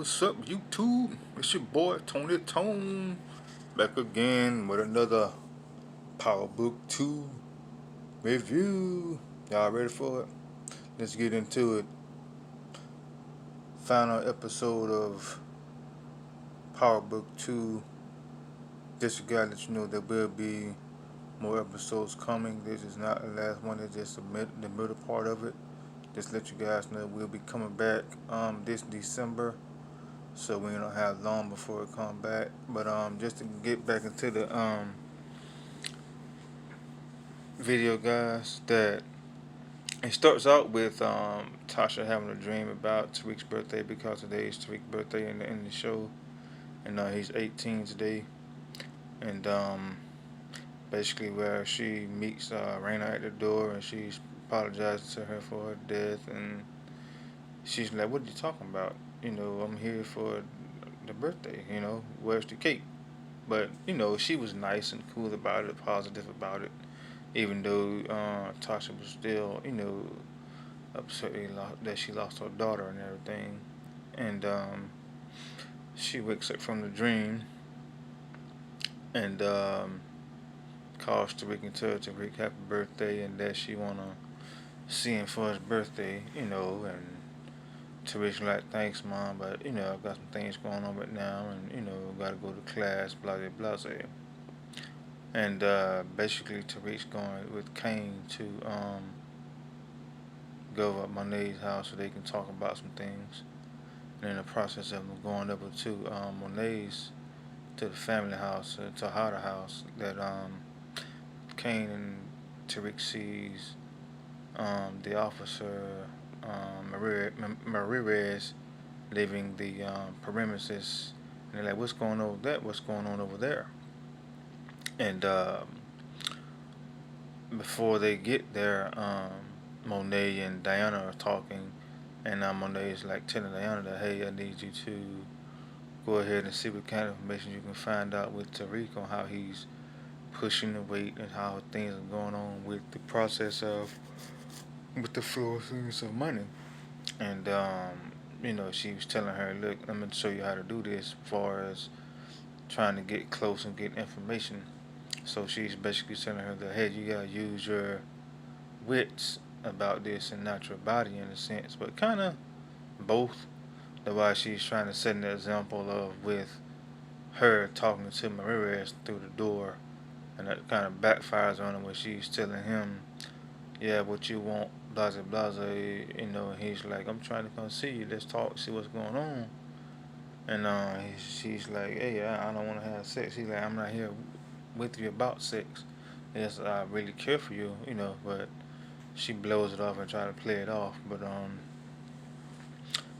what's up, YouTube? It's your boy Tony Tone, back again with another Power Book 2 review. Y'all ready for it? Let's get into it. Final episode of Power Book 2. Just gotta let you know there will be more episodes coming. This is not the last one, it's just the middle part of it. Just let you guys know we'll be coming back this December. So we don't have long before it come back. But just to get back into the video, guys, that it starts out with Tasha having a dream about Tariq's birthday because today is Tariq's birthday in the show, and he's 18 today, and basically where she meets Raina at the door and she's apologizing to her for her death, and she's like, "What are you talking about? I'm here for the birthday. Where's the cake?" But she was nice and cool about it, positive about it, even though Tasha was still, upset that she lost her daughter and everything. And she wakes up from the dream and calls Tariq and tells Tariq happy birthday and that she wanna see him for his birthday, and Tariq's like, thanks, Mom, but I've got some things going on right now, and gotta go to class, blah blah blah. And basically, Tariq's going with Kane to go over at Monet's house so they can talk about some things. And in the process of them going over to Monet's, to the family house, to Hada house, that Kane and Tariq sees the officer Marirez leaving the premises, and they're like, "What's going on over that? What's going on over there?" And before they get there, Monet and Diana are talking, and Monet is like telling Diana that, "Hey, I need you to go ahead and see what kind of information you can find out with Tariq on how he's pushing the weight and how things are going on with the process of with the flow of things of money." And she was telling her, "Look, I'm gonna show you how to do this as far as trying to get close and get information." So she's basically telling her that, hey, you gotta use your wits about this and not your body in a sense, but kind of both. That's why she's trying to set an example of with her talking to Marirez through the door, and that kind of backfires on her when she's telling him, yeah, what you want, blah blah blah, and he's like, I'm trying to come see you, let's talk, see what's going on. And she's like, hey, I don't want to have sex. He's like, I'm not here with you about sex. Yes, I really care for you, but she blows it off and try to play it off. But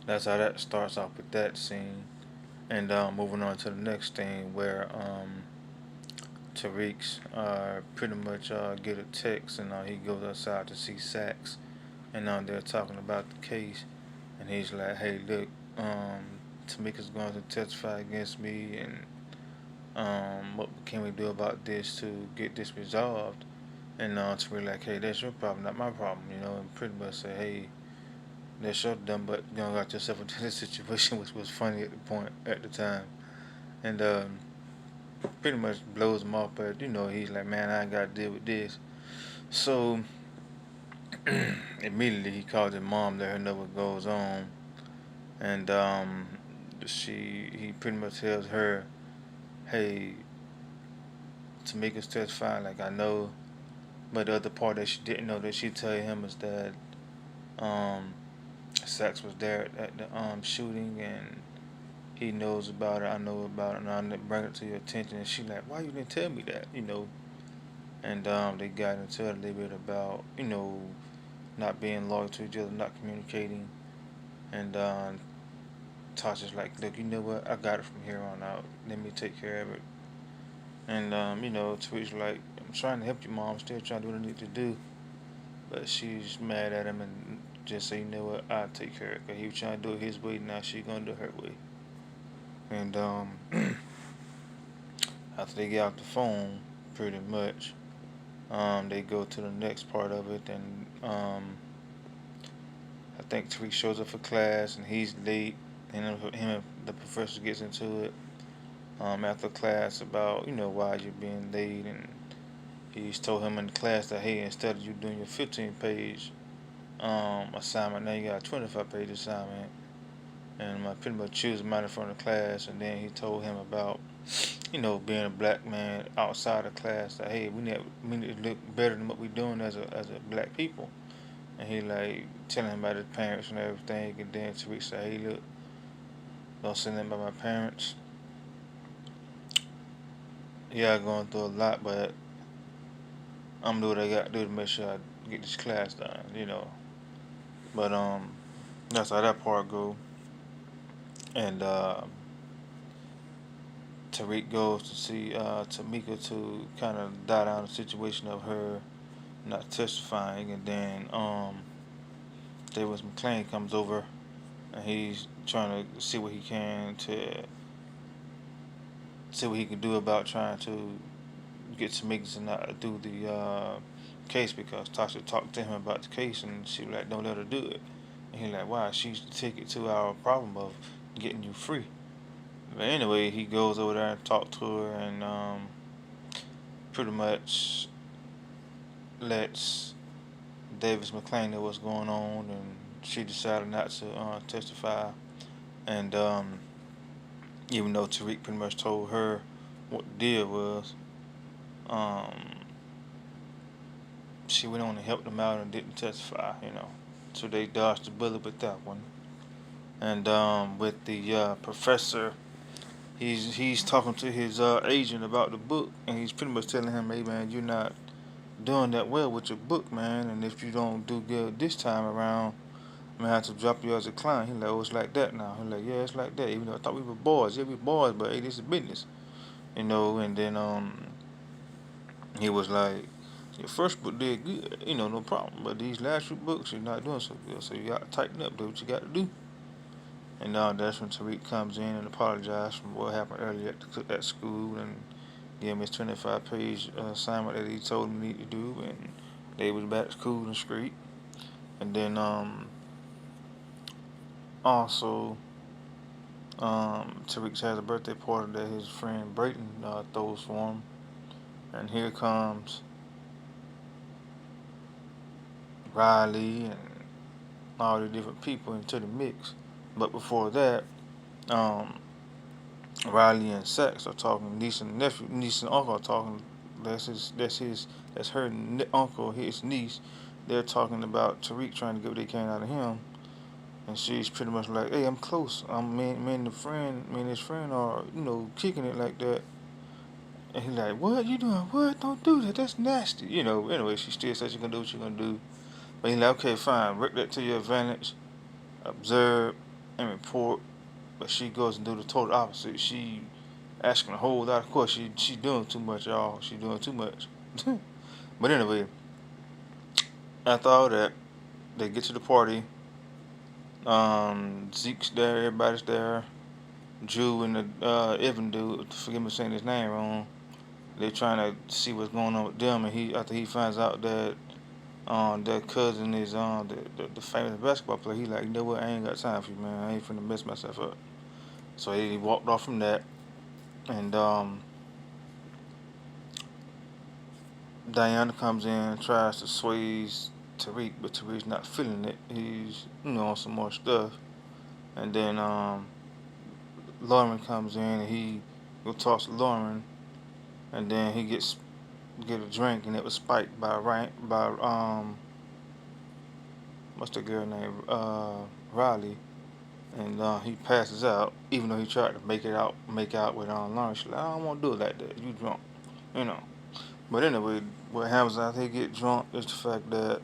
that's how that starts off with that scene. And moving on to the next thing where Tariq's pretty much get a text, and he goes outside to see Sax, and they're talking about the case, and he's like, hey, look, Tamika's going to testify against me, and what can we do about this to get this resolved? And to be like, hey, that's your problem, not my problem, and pretty much say, hey, that's your dumb but got yourself into this situation, which was funny at the point at the time. And pretty much blows him off, but he's like, man, I ain't got to deal with this. So immediately he calls his mom, let her know what goes on, and he pretty much tells her, hey, Tamika's testifying, like I know. But the other part that she didn't know that she tell him is that um, Sax was there at the shooting, and he knows about it. I know about it, and I bring it to your attention. And she like, why you didn't tell me that? And they got into it a little bit about not being loyal to each other, not communicating. And Tasha's like, look, you know what? I got it from here on out. Let me take care of it. And Tariq's like, I'm trying to help you, Mom. I'm still trying to do what I need to do. But she's mad at him and just say, you know what, I'll take care of it. Because he was trying to do it his way, now she's going to do it her way. And after they get off the phone, pretty much, they go to the next part of it. And I think Tariq shows up for class and he's late. him and the professor gets into it after class about why you're being late, and he's told him in the class that hey, instead of you doing your 15-page assignment, now you got a 25-page assignment, and I pretty much choose him out in front of the class. And then he told him about being a black man outside of class, that hey, we need to look better than what we're doing as a black people. And he like telling him about his parents and everything. And then Tariq said, hey, look, don't say nothing about my parents. Yeah, I'm going through a lot, but I'm gonna do what I got to do to make sure I get this class done. But that's how that part go. And Tariq goes to see Tamika to kind of die down the situation of her not testifying, and then Davis McClain comes over, and he's trying to see what he can do about trying to get Tamika to not do the case, because Tasha talked to him about the case, and she was like, "Don't let her do it." And he's like, "Why? She's the ticket to our problem of getting you free." But anyway, he goes over there and talks to her, and pretty much lets Davis McClain know what's going on, and she decided not to testify. And even though Tariq pretty much told her what the deal was, um, she went on and helped them out and didn't testify. So they dodged the bullet with that one. And with the professor, he's talking to his agent about the book, and he's pretty much telling him, "Hey man, you're not doing that well with your book, man, and if you don't do good this time around, I'm gonna have to drop you as a client." He's like, "Oh, it's like that now." He's like, "Yeah, it's like that. Even though I thought we were boys, yeah, we boys, but hey, this is business." And then he was like, "Your first book did good, no problem, but these last few books you're not doing so good, so you gotta tighten up, do what you gotta do." And that's when Tariq comes in and apologizes for what happened earlier at school, and gave him his 25-page assignment that he told him he need to do, and they was back to school and street. And then also Tariq has a birthday party that his friend Brayton throws for him, and here comes Riley and all the different people into the mix. But before that, um, Riley and Sax are talking. Niece and uncle are talking. That's her uncle, his niece. They're talking about Tariq trying to get what they can out of him, and she's pretty much like, "Hey, I'm close. Me and his friend are, kicking it like that." And he's like, "What you doing? What? Don't do that. That's nasty." Anyway, she still says she's gonna do what she's gonna do. But he's like, "Okay, fine. Work that to your advantage. Observe and report." But she goes and do the total opposite. She asking a whole lot. Of course, she doing too much, y'all. She doing too much. But anyway, after all that, they get to the party. Zeke's there. Everybody's there. Drew and the Evan dude. Forgive me for saying his name wrong. They're trying to see what's going on with them, and after he finds out that their cousin is the famous basketball player, he like, "You know what? I ain't got time for you, man. I ain't finna mess myself up." So he walked off from that, and Diana comes in and tries to sway Tariq, but Tariq's not feeling it. He's on some more stuff, and then Lauren comes in and he go talk to Lauren, and then he get a drink, and it was spiked by what's the girl name, Riley, and he passes out, even though he tried to make out with Lauren. She's like, "I don't want to do it like that. You drunk, you know." But anyway, what happens after he get drunk is the fact that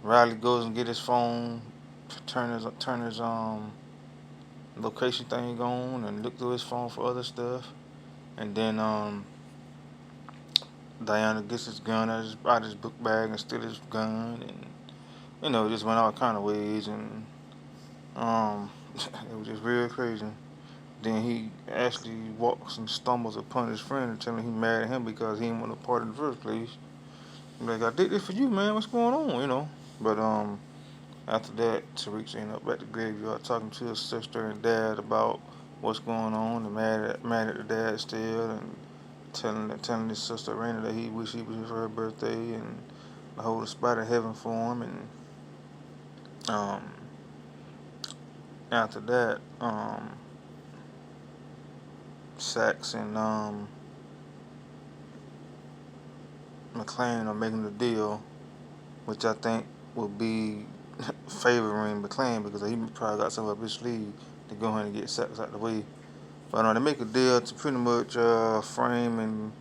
Riley goes and get his phone, turn his location thing on, and look through his phone for other stuff, and then Diana gets his gun out his book bag and steal his gun, and just went all kind of ways, and it was just real crazy. Then he actually walks and stumbles upon his friend and telling him he mad at him because he didn't want to part in the first place. I'm like, "I did this for you, man. What's going on?" But After that, Tariq ended up at the graveyard talking to his sister and dad about what's going on, and mad at the dad still, and telling his sister Raina that he wish he was here for her birthday, and the whole spot in heaven for him. And um, after that, Saxe and McClain are making a deal, which I think will be favoring McClain because he probably got something up his sleeve to go ahead and get Saxe out the way. But they make a deal to pretty much frame and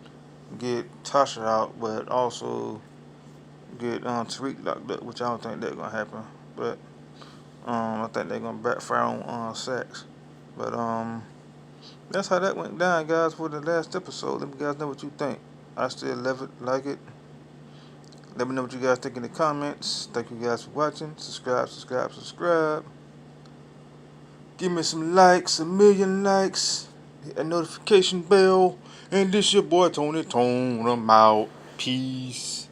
get Tasha out, but also get Tariq locked up, which I don't think that's gonna happen. But I think they're gonna backfire on Saxe. But that's how that went down, guys, for the last episode. Let me guys know what you think. I still love it, like it. Let me know what you guys think in the comments. Thank you guys for watching. Subscribe. Give me some likes, 1,000,000 likes. Hit that notification bell. And this your boy Tony Tone. I'm out. Peace.